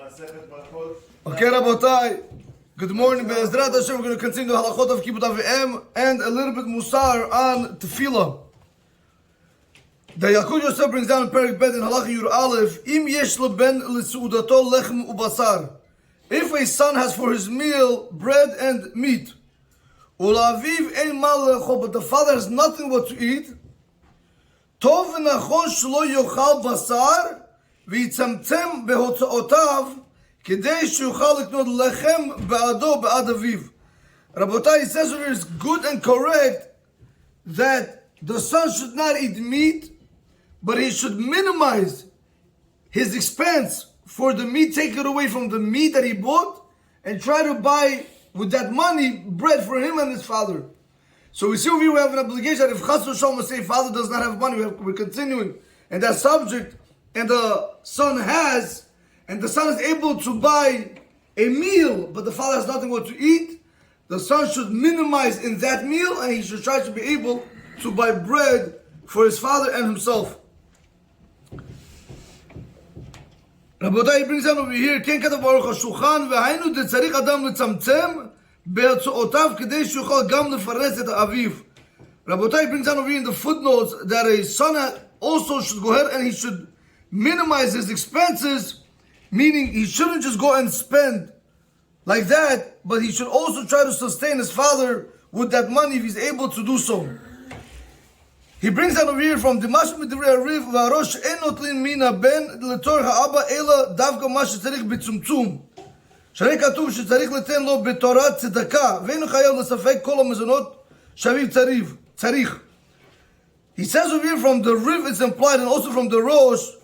Okay, Rabotai. Good morning, Be'ezrat Hashem. We're going to continue the halachot of Kibbut Avi'em and a little bit musar on tefillah. The Yaakov Yosef brings down in Perik Bet in Halacha Yur Aleph, Im yesh leben l'su'udato lechem ubasar. If a son has for his meal bread and meat, ulaviv ein mal lecho, but the father has nothing what to eat, tov v'nachon shelo yochal basar v'yitzamtzem behotzaotav כדי שיוכל לקנות לחם בעדו בעד אביו. Rabotai, it says it is good and correct that the son should not eat meat, but he should minimize his expense for the meat, take it away from the meat that he bought, and try to buy with that money bread for him and his father. So we see over here we have an obligation that if Chas v'Shalom say father does not have money, we're continuing in that subject, and the son has, and the son is able to buy a meal, but the father has nothing what to eat, the son should minimize in that meal, and he should try to be able to buy bread for his father and himself. Rabotai brings down over here, Ken katav baruch hashulchan, v'hainu de tzarich adam letzamtzem be'atzo'otav kedei shuchal gam lefares et aviv. Rabotai brings down over here in the footnotes that a son also should go ahead and he should minimize his expenses, meaning he shouldn't just go and spend like that, but he should also try to sustain his father with that money if he's able to do so. He brings down over here from Dimash Midivrei Ariv, V'arosh en notlin mina ben letor ha'aba ela davka ma shetzarich b'tzumtzum. Sharei katuv shetzarich leten lo b'torat tzedakah, ve'enu chayav l'safek kol ha'mezonot shaviv tzarich. He says over here from the Riv it's implied, and also from the Rosh,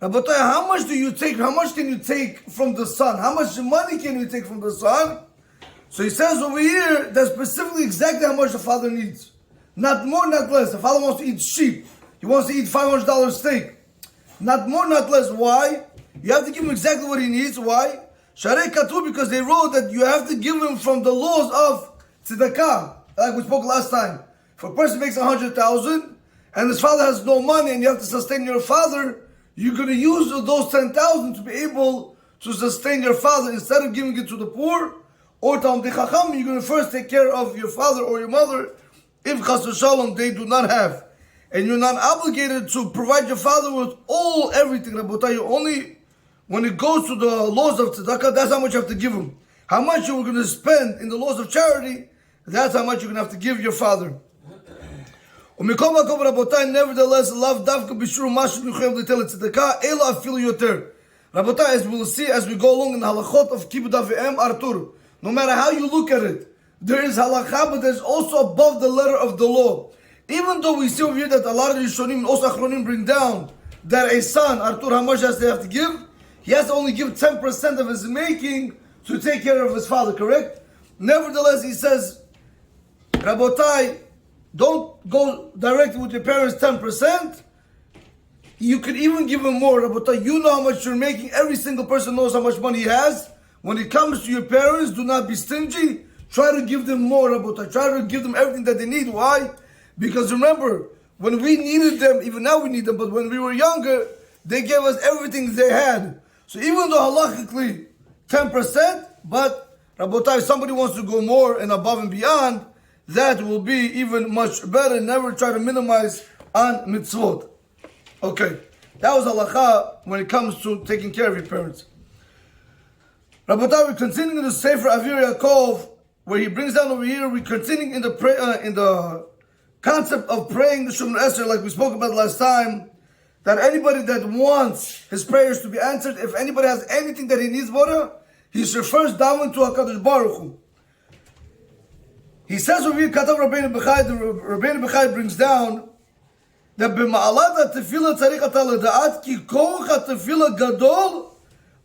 Rabotai, how much do you take? How much can you take from the son? How much money can you take from the son? So he says over here that specifically exactly how much the father needs. Not more, not less. The father wants to eat sheep. He wants to eat $500 steak. Not more, not less. Why? You have to give him exactly what he needs. Why? Sharei Katu, because they wrote that you have to give him from the laws of tzedakah, like we spoke last time. If a person makes 100,000 and his father has no money and you have to sustain your father, you're going to use those 10,000 to be able to sustain your father instead of giving it to the poor or Talmidei Chacham. You're going to first take care of your father or your mother if Chas v'Shalom they do not have, and you're not obligated to provide your father with everything. Rabotai, you only, when it goes to the laws of tzedakah, that's how much you have to give him. How much you were going to spend in the laws of charity, that's how much you're going to have to give your father. Nevertheless, love davka b'shur mashu nuchayev l'tel tzedakah ela afilu yoter. Rabotai, as we will see as we go along in the halachot of Kibbut Avi'em, Artur, no matter how you look at it, there is halakha, but there's also above the letter of the law. Even though we see over here that a lot of the Rishonim and also Achronim bring down that a son, Artur, how much does he have to give? He has to only give 10% of his making to take care of his father, correct? Nevertheless, he says, Rabotai, don't go directly with your parents 10%. You could even give him more. Rabotai, you know how much you're making. Every single person knows how much money he has. When it comes to your parents, do not be stingy. Try to give them more, Rabotai. Try to give them everything that they need. Why? Because remember, when we needed them, even now we need them, but when we were younger, they gave us everything they had. So even though halachically 10%, but Rabotai, if somebody wants to go more and above and beyond, that will be even much better. Never try to minimize on mitzvot. Okay, that was halacha when it comes to taking care of your parents. Rabotai, we're continuing in the Sefer Avir Yaakov, where he brings down over here. We're continuing in the concept of praying the Shemona Esrei, like we spoke about last time. That anybody that wants his prayers to be answered, if anybody has anything that he needs, he should first daven to HaKadosh Baruch Hu. He says over here, Katav Rabbeinu Bechai brings down that b'ma'alat ha'tefillah tzarich ata leda'at ki koch ha'tefillah gadol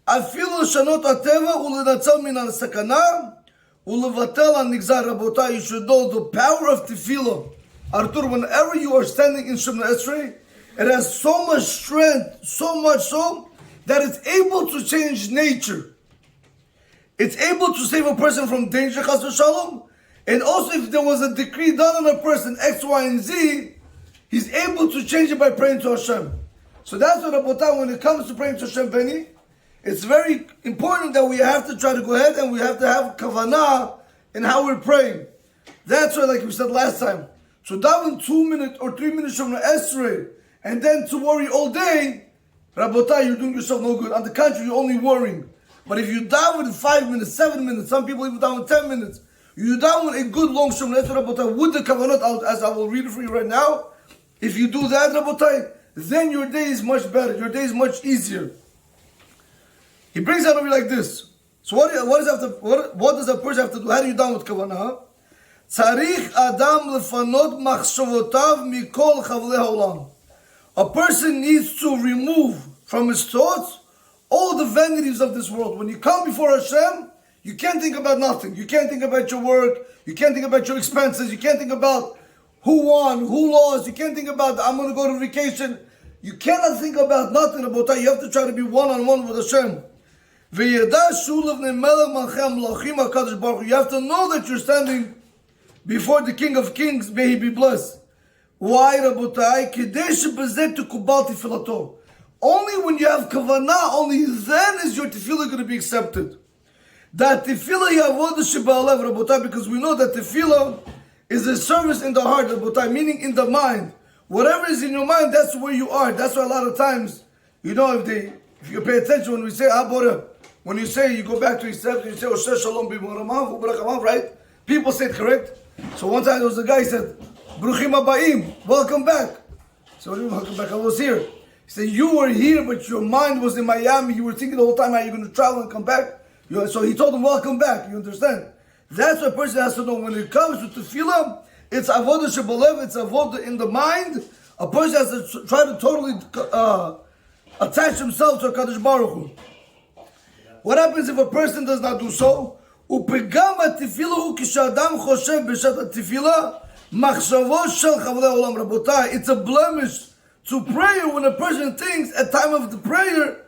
afilu shanot ha'teva ulenatzal min ha'sakana ulevatel ha'nigzar. Rabotai, you should know the power of tefillah. Artur, whenever you are standing in Shemona Esrei, it has so much strength, so much so that it's able to change nature. It's able to save a person from danger, Chas v'Shalom. And also, if there was a decree done on a person, X, Y, and Z, he's able to change it by praying to Hashem. So that's what Rabotai, when it comes to praying to Hashem, Benny, it's very important that we have to try to go ahead and we have to have kavanah in how we're praying. That's why, like we said last time, so daven 2 minutes or 3 minutes from the Esrei, and then to worry all day, Rabotai, you're doing yourself no good. On the contrary, you're only worrying. But if you daven 5 minutes, 7 minutes, some people even daven 10 minutes, you daven a good long Shemona Esrei, Rabotai, with the kavanot, as I will read it for you right now. If you do that, Rabotai, then your day is much better. Your day is much easier. He brings out over like this. So what does a person have to do? How do you daven with kavanah? Tzarich adam lefanot machshavotav mikol chavlei haolam. A person needs to remove from his thoughts all the vanities of this world. When you come before Hashem, you can't think about nothing. You can't think about your work. You can't think about your expenses. You can't think about who won, who lost. You can't think about, I'm going to go to vacation. You cannot think about nothing about that. You have to try to be one-on-one with Hashem. You have to know that you're standing before the King of Kings, may he be blessed. Why, Rabotai? Only when you have kavanah, only then is your tefillah going to be accepted. That tefillah yavodah sheba'alev, Rabotai, because we know that tefillah is a service in the heart, Rabotai, meaning in the mind. Whatever is in your mind, that's where you are. That's why a lot of times, you know, if you pay attention when we say Abora, when you say, you go back to his steps, and you say, Osher Shalom B'Maramav, U'Barakamav, right? People say it correct. So one time there was a guy, he said, Bruchim Abayim, welcome back. So what do you mean, welcome back? I was here. He said, you were here, but your mind was in Miami. You were thinking the whole time how you're going to travel and come back. So he told him, welcome back. You understand? That's what a person has to know. When it comes to tefillah, it's avodah shebalev, it's avodah in the mind. A person has to try to totally attach himself to HaKadosh Baruch Hu. What happens if a person does not do so? ופגם התפילה הוא כשאדם חושב בשעת התפילה מחשבות של חבלי עולם. רבותיי, it's a blemish to prayer when a person thinks at time of the prayer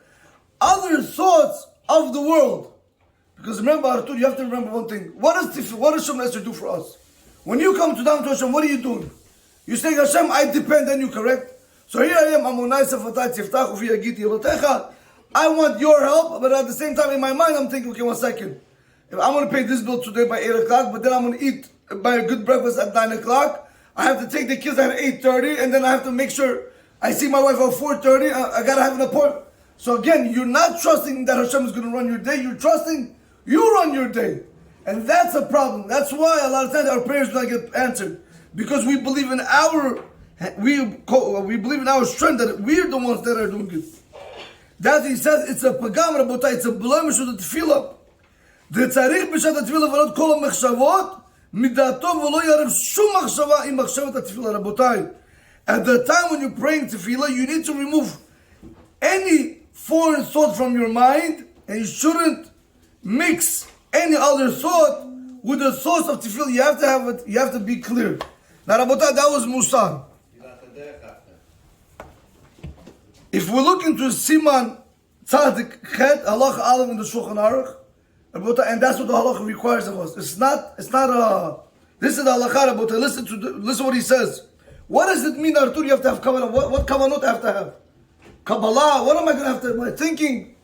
other thoughts of the world. Because remember, Artur, you have to remember one thing. What does Shemona Esrei do for us? When you come to down to Hashem, what are you doing? You say, Hashem, I depend on you, correct? So here I am, Amonai Safatai Tziftachu Fi Yagiti Yelotecha. I want your help, but at the same time in my mind I'm thinking, okay, 1 second. If I'm going to pay this bill today by 8 o'clock, but then I'm going to eat, buy a good breakfast at 9 o'clock. I have to take the kids at 8:30, and then I have to make sure I see my wife at 4:30. I got to have an appointment. So again, you're not trusting that Hashem is going to run your day. You're trusting you run your day. And that's a problem. That's why a lot of times our prayers do not get answered. Because we believe in our strength that we're the ones that are doing it. That he says it's a pagam, Rabotai, it's a blemish of the tefillah. וצריך בשעת התפילה ולא כל המחשבות מדעתו ולא יערב שום מחשבה עם מחשבת התפילה. רבותיי, at the time when you're praying tefillah, you need to remove any foreign thought from your mind, and you shouldn't mix any other thought with the thoughts of tefillah. You have to have it, you have to be clear. Now, Rabotai, that was Musar. If we look into Siman Tzadik Chet, Halacha Aleph in the Shulchan Aruch, and that's what the halacha requires of us. This is the halacha, but listen what he says. What does it mean, Artur, you have to have kavanah? What kavanot I have to have? Kabbalah, what am I going to have to have? My thinking.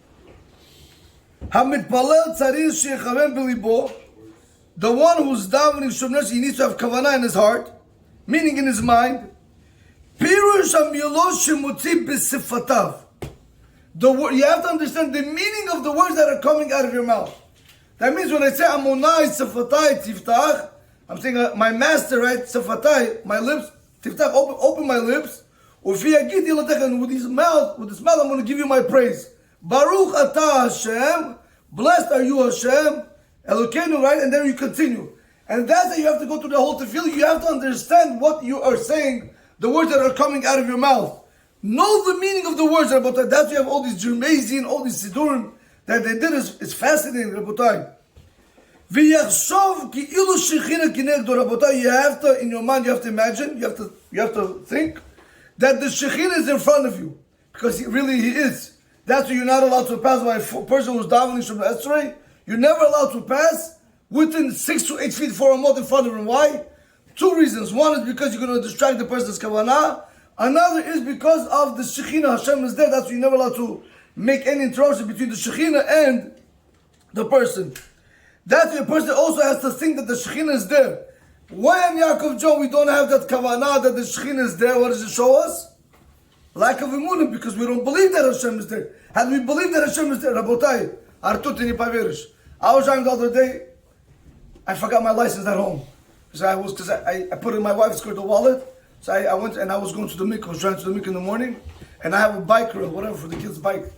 Hamitpalel tzarich sheyechavem belibo. The one who's davening Shemona Esrei, he needs to have kavanah in his heart, meaning in his mind. Pirush hamilos shemutzi b'sifatav. You have to understand the meaning of the words that are coming out of your mouth. That means when I say Amonai Safatai Tiftach, I'm saying my master, right? Safatai, my lips, Tiftach, open my lips. And with this mouth, I'm going to give you my praise. Baruch Atah Hashem, blessed are you Hashem, Elokeinu, right? And then you continue. And that's how you have to go through the whole tefillah. You have to understand what you are saying, the words that are coming out of your mouth. Know the meaning of the words, Rabotai. That's why you have all these Jermezi, all these Sidurim that they did. Is fascinating, Rabotai. V'yachshov ki ilu shechina kinegdo, Rabotai. You have to, in your mind, you have to imagine, you have to think that the Shekhinah is in front of you, because he is. That's why you're not allowed to pass by a person who's davening Shemona Esrei. You're never allowed to pass within 6 to 8 feet for a mot in front of him. Why? 2 reasons. One is because you're going to distract the person's kavanah. Another is because of the Shekhinah. Hashem is there. That's why you're never allowed to make any interruption between the Shekhinah and the person. That's why a person also has to think that the Shekhinah is there. Why in Yaakov John we don't have that kavanah that the Shekhinah is there? What does it show us? Lack of emunah, because we don't believe that Hashem is there. Had we believed that Hashem is there, Rabotai, Artutini Paverish. I was driving the other day, I forgot my license at home. Because I put in my wife's skirt the wallet. So I went and I was going to the mikvah. I was driving to the mikvah in the morning, and I have a bike or whatever for the kids' bike.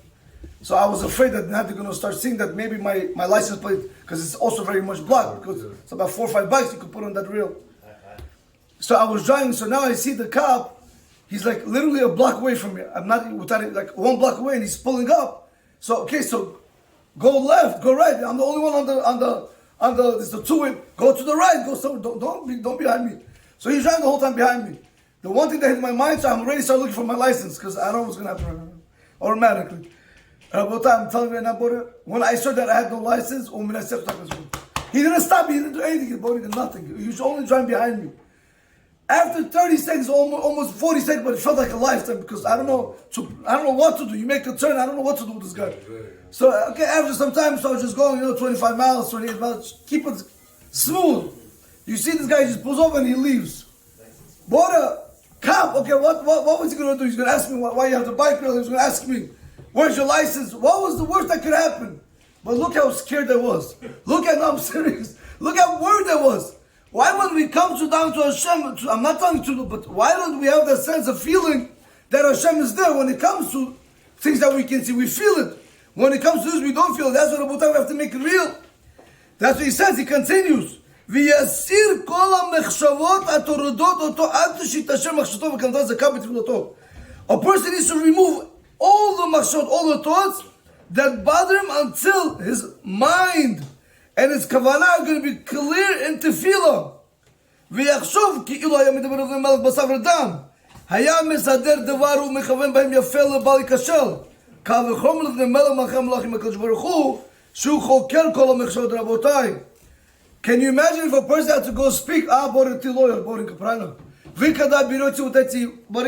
So I was afraid that now they're going to start seeing that maybe my license plate, because it's also very much blocked, because it's about 4 or 5 bikes you could put on that reel. So I was driving, so now I see the cop. He's like literally a block away from me. I'm not without it, like 1 block away, and he's pulling up. So okay, so go left, go right. I'm the only one on the there's the 2-way. Go to the right, go somewhere. Don't behind me. So he's driving the whole time behind me. The one thing that hit my mind, so I'm already started looking for my license because I don't know what's gonna happen automatically. I'm telling you right now, when I saw that I had no license, he didn't stop me. He didn't do anything. He did nothing. He was only driving behind me. After 30 seconds, almost 40 seconds, but it felt like a lifetime because I don't know what to do. You make a turn, I don't know what to do with this guy. So okay, after some time, so I was just going, 25 miles, 28 miles, keep it smooth. You see this guy just pulls over and he leaves. What a cop! Okay, what was he gonna do? He's gonna ask me why you have the bike rail. He's gonna ask me, where's your license? What was the worst that could happen? But look how scared I was. I'm serious. Look how worried I was. Why when we come down to Hashem, I'm not telling you, but why don't we have that sense of feeling that Hashem is there? When it comes to things that we can see, we feel it. When it comes to this, we don't feel it. That's what Rabotai, we have to make it real. That's what he says. He continues. ויסיר כל המחשבות התורדות אותו עד שיתעשר מחשבתו וקנתה זכה בתפילתו. A person needs to remove all the machshot, all the thoughts that bother him until his mind and his kavanah are going to be clear in tefillah. ויחשוב כאילו היה מדבר על מלך בשר ודם. היה מסדר דבר ומכוון בהם יפה לבל ייכשל. קל וחומר לפני מלך מלכי המלכים הקדוש ברוך הוא שהוא חוקר כל המחשבות. רבותיי, can you imagine if a person had to go speak, what do you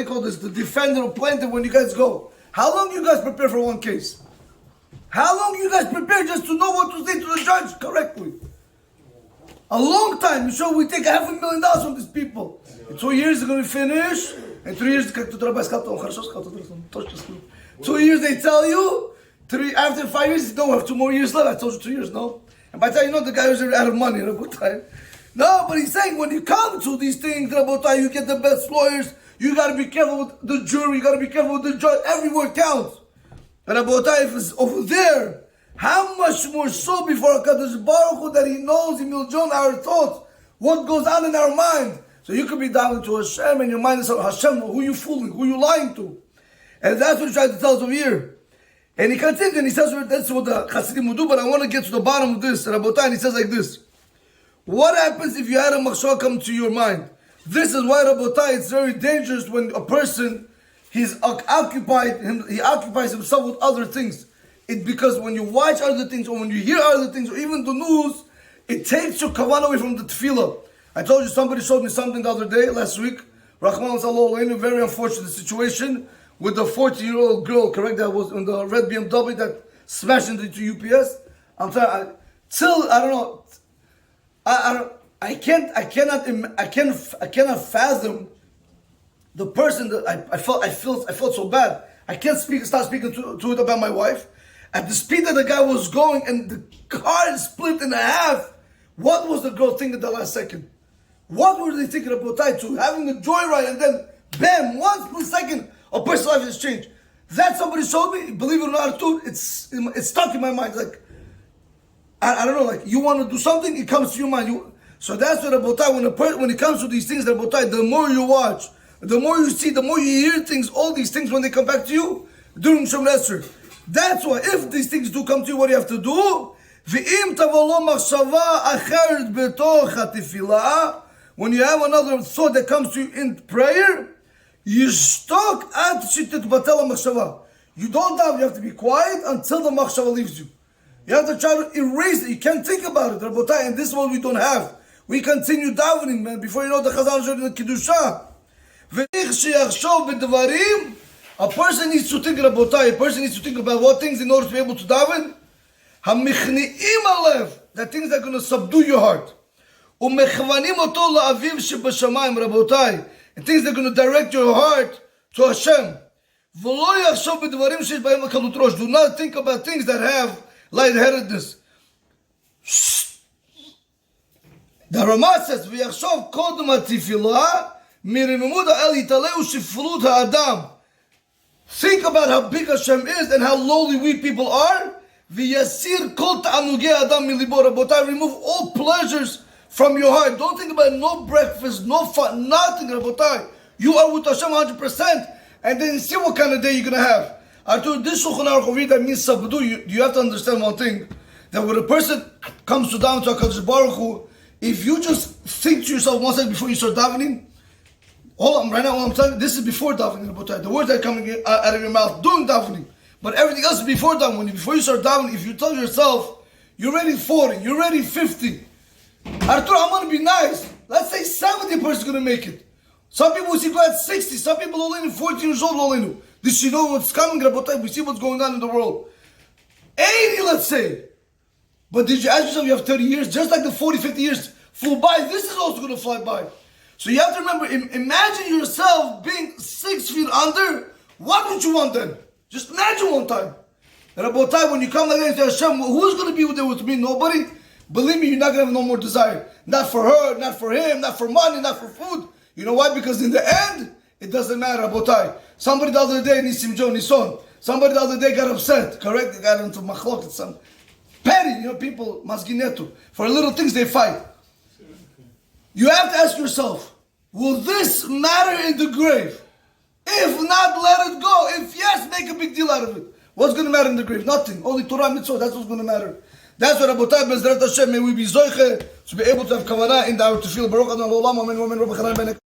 call this, the defender or plaintiff when you guys go? How long you guys prepare for one case? How long you guys prepare just to know what to say to the judge correctly? A long time. You sure we take $500,000 from these people. In 2 years they're going to finish. In 3 years, 2 years they tell you. After 5 years, you don't have 2 more years left. I told you 2 years, no? And by the time you know the guy was out of money, Rabotai. No, but he's saying when you come to these things, Rabotai, you get the best lawyers. You got to be careful with the jury. You got to be careful with the judge. Every word counts. And Rabotai, if it's over there, how much more so before HaKadosh Baruch Hu that He knows, He miljon our thoughts, what goes on in our mind. So you could be down to Hashem and your mind is Hashem, who you fooling, who you lying to. And that's what He tried to tell us over here. And he continues and he says, that's what the Hasidim will do, but I want to get to the bottom of this. Rabotai, and he says like this. What happens if you had a machshava come to your mind? This is why, Rabotai, it's very dangerous when a person, he occupies himself with other things. It's because when you watch other things, or when you hear other things, or even the news, it takes your kavanah away from the tefillah. I told you somebody showed me something the other day, last week. Rahman Sallallahu, a very unfortunate situation with the 14-year-old girl, correct, that was in the red BMW that smashed into UPS. I'm telling you, I cannot fathom the person that I felt so bad. I can't start speaking to it about my wife. At the speed that the guy was going and the car is split in half, what was the girl thinking at the last second? What were they thinking about to having a joyride and then bam, 1 split second, a person's life has changed. That somebody showed me, believe it or not, too, it's stuck in my mind. Like, I don't know, like you want to do something, it comes to your mind. So that's what Rabotai, when it comes to these things, Rabotai, the more you watch, the more you see, the more you hear things, all these things when they come back to you, during Shem Esrei. That's why if these things do come to you, what do you have to do? When you have another thought that comes to you in prayer, you don't doubt, you have to be quiet until the machshava leaves you. You have to try to erase it. You can't think about it, Rabotai, and this is what we don't have. We continue davening, man. Before you know, the Chazal showed in the Kiddusha. A person needs to think, Rabotai, a person needs to think about what things in order to be able to daven. Hamichni'im alev, the things that are going to subdue your heart. Umechvanim oto la'aviv shebashamayim, Rabotai, and things that are going to direct your heart to Hashem. V'lo yachshov b'dvarim shesh b'hem kalut rosh. Do not think about things that have lightheadedness. The Ramah says, "V'yachshov kodem ha'tefillah miremimud ha'el yitaleu shiflut ha'adam." Think about how big Hashem is and how lowly we people are. V'yasir kol ta'anugei adam milibo. Rabotai, remove all pleasures from your heart. Don't think about no breakfast, no fun, nothing, Rabotai. You are with Hashem 100%, and then see what kind of day you're going to have. Artur, this Shulchan Aruch over here that means sabdu. You have to understand one thing, that when a person comes to daven to HaKadosh Baruch Hu, if you just think to yourself one second before you start davening, hold on, right now, what I'm telling you, this is before davening, Rabotai. The words that are coming out of your mouth during davening, but everything else is before davening. Before you start davening, if you tell yourself, you're ready 40, you're ready 50, Artur, I'm going to be nice. Let's say 70 person is going to make it. Some people will see go at 60. Some people only 14 years old only. This you know what's coming, Rabotai. We see what's going on in the world. 80, let's say. But did you ask yourself, you have 30 years? Just like the 40, 50 years flew by, this is also going to fly by. So you have to remember, imagine yourself being 6 feet under. What would you want then? Just imagine one time. Rabotai, when you come like that and say, Hashem, who's going to be there with me? Nobody. Believe me, you're not going to have no more desire. Not for her, not for him, not for money, not for food. You know why? Because in the end, it doesn't matter, Rabotai. Somebody the other day, Nisim Joe, Nison, somebody the other day got upset, correct? They got into machlok, some petty, people, masginetu. For little things, they fight. You have to ask yourself, will this matter in the grave? If not, let it go. If yes, make a big deal out of it. What's going to matter in the grave? Nothing. Only Torah mitzvah, that's what's going to matter. That's what Rabotai, Bezrat Hashem, may we be zoiche to be able to have kavanah in our tefillah. Baruch Adonai Olam, Amen, Amen, Rabbi Chaim